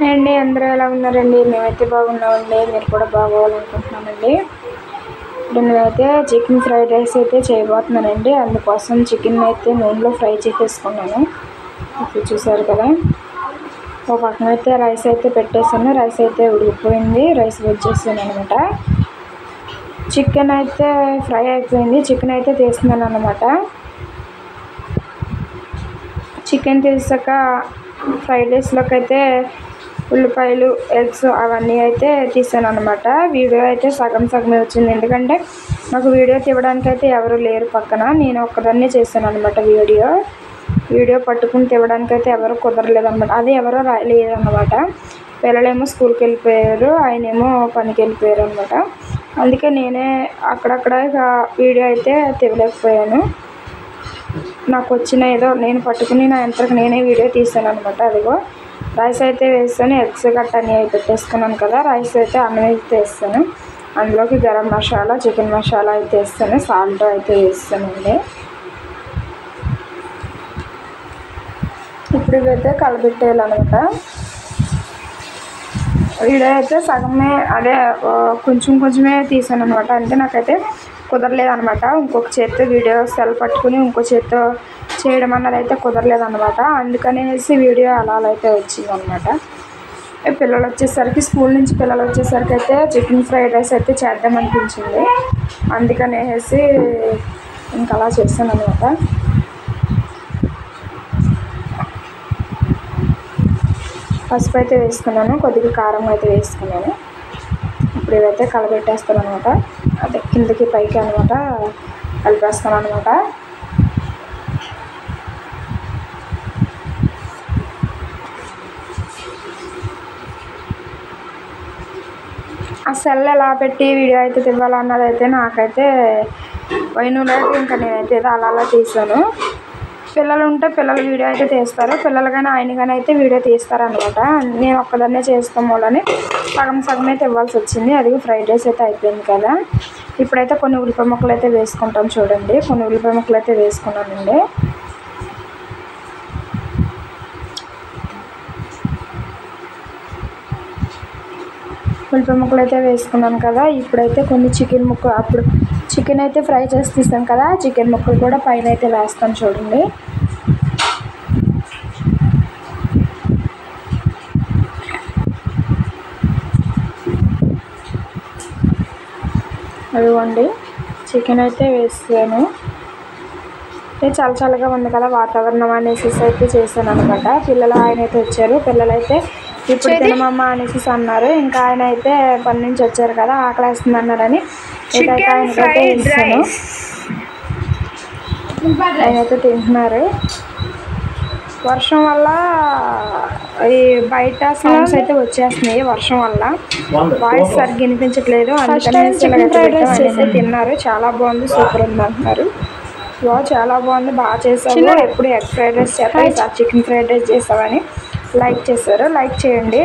అండి అందరూ ఎలా ఉన్నారండి? మేమైతే బాగున్నామండి. మీరు కూడా బాగోవాలనుకుంటున్నామండి. ఇప్పుడు నేనైతే చికెన్ ఫ్రైడ్ రైస్ అయితే చేయబోతున్నానండి. అందుకోసం చికెన్ అయితే నూనెలో ఫ్రై చేసేసుకున్నాను. ఇప్పుడు చూసారు కదా, ఒక పక్కన అయితే రైస్ అయితే పెట్టేసాను. రైస్ అయితే ఉడికిపోయింది. రైస్ వచ్చేసాను అనమాట. చికెన్ అయితే ఫ్రై అయిపోయింది. చికెన్ అయితే తీస్తున్నాను అనమాట. చికెన్ తీసాక ఫ్రైడ్ రైస్లోకి అయితే ఉల్లిపాయలు, ఎగ్స్ అవన్నీ అయితే తీసాను అనమాట. వీడియో అయితే సగం సగమే వచ్చింది, ఎందుకంటే నాకు వీడియో తీయడానికి అయితే ఎవరు లేరు పక్కన. నేను ఒక్కదాన్నే చేశాను అనమాట. వీడియో పట్టుకుని తీయడానికి అయితే ఎవరు కుదరలేదన్నమాట. అది ఎవరో లేదన్నమాట. పిల్లలేమో స్కూల్కి వెళ్ళిపోయారు, ఆయనేమో పనికి వెళ్ళిపోయారు అనమాట. అందుకే నేనే అక్కడక్కడ వీడియో అయితే తీయలేకపోయాను. నాకు వచ్చిన ఏదో నేను పట్టుకుని నా ఎంతకు నేనే వీడియో తీసాను అనమాట. అదిగో రైస్ అయితే వేస్తాను, ఎగ్స్ గట్ట అన్నీ పెట్టేసుకున్నాను కదా. రైస్ అయితే అన్నం అయితే వేస్తాను. అందులోకి గరం మసాలా, చికెన్ మసాలా అయితే వేస్తాను, సాల్ట్ అయితే వేస్తానండి. ఇప్పుడు ఇవైతే కలబెట్టేయాలన్నమాట. వీడియో అయితే సగమే, అదే కొంచెమే తీసాను అనమాట. అంటే నాకైతే కుదరలేదు అనమాట. ఇంకొక చేత్తో వీడియో సెల్ పట్టుకుని ఇంకో చేత్తో చేయడం అన్నది అయితే కుదరలేదు అనమాట. అందుకనేసి వీడియో అలా అయితే వచ్చింది అనమాట. పిల్లలు వచ్చేసరికి, స్కూల్ నుంచి పిల్లలు వచ్చేసరికి అయితే చికెన్ ఫ్రైడ్ రైస్ అయితే చేద్దాం అనిపించింది. అందుకనేసి ఇంకా అలా చేస్తాను అనమాట. పసుపు అయితే వేసుకున్నాను, కొద్దిగా కారం అయితే వేసుకున్నాను. ఇప్పుడు ఇవైతే కలబెట్టేస్తాను అనమాట. అదే కిందకి పైకి అనమాట కలిపేస్తాను అనమాట. ఆ సెల్ ఎలా పెట్టి వీడియో అయితే తివ్వాలన్నది అయితే నాకైతే వైనులైతే ఇంకా నేనైతే అలా తీసాను. పిల్లలు ఉంటే పిల్లలు వీడియో అయితే తీస్తారు, పిల్లలు కానీ ఆయన కానీ అయితే వీడియో తీస్తారనమాట. నేను ఒక్కదాన్నే చేస్తాం వాళ్ళని సగం అయితే ఇవ్వాల్సి వచ్చింది. అది ఫ్రైడ్ రైస్ అయితే అయిపోయింది కదా. ఇప్పుడైతే కొన్ని ఉల్లిపాయ ముక్కలు అయితే వేసుకుంటాం చూడండి. కొన్ని ఉల్లిపాయ ముక్కలు అయితే వేసుకున్నానండి. ఉల్లిపాయ ముక్కలు అయితే వేసుకున్నాను కదా. ఇప్పుడైతే కొన్ని చికెన్ ముక్క, అప్పుడు చికెన్ అయితే ఫ్రై చేసి తీస్తాం కదా, చికెన్ ముక్కలు కూడా పైన అయితే వేస్తాను చూడండి. అదిగోండి చికెన్ అయితే వేసాను. చాలా చల్లగా ఉంది కదా వాతావరణం అనేసి అయితే చేశాను అనమాట. పిల్లలు ఆయన అయితే వచ్చారు. పిల్లలు అయితే ఇప్పుడు తినమమ్మ అనేసి అన్నారు. ఇంకా ఆయన అయితే పని నుంచి వచ్చారు కదా, ఆకలి వేస్తుంది అన్నారని ఆయనకైతే ఇస్తాను. ఆయనైతే తింటున్నారు. వర్షం వల్ల ఈ బయట సౌండ్స్ అయితే వచ్చేస్తున్నాయి. వర్షం వల్ల వాయిస్ సరిగ్గా వినిపించట్లేదు. అందుకని తిన్నారు. చాలా బాగుంది, సూపర్ ఉంది అంటున్నారు. చాలా బాగుంది, బాగా చేసావు, ఎప్పుడు ఎగ్ ఫ్రైడ్ రైస్ చేస్తావు, చికెన్ ఫ్రైడ్ రైస్ చేస్తావని లైక్ చేశారు. లైక్ చేయండి.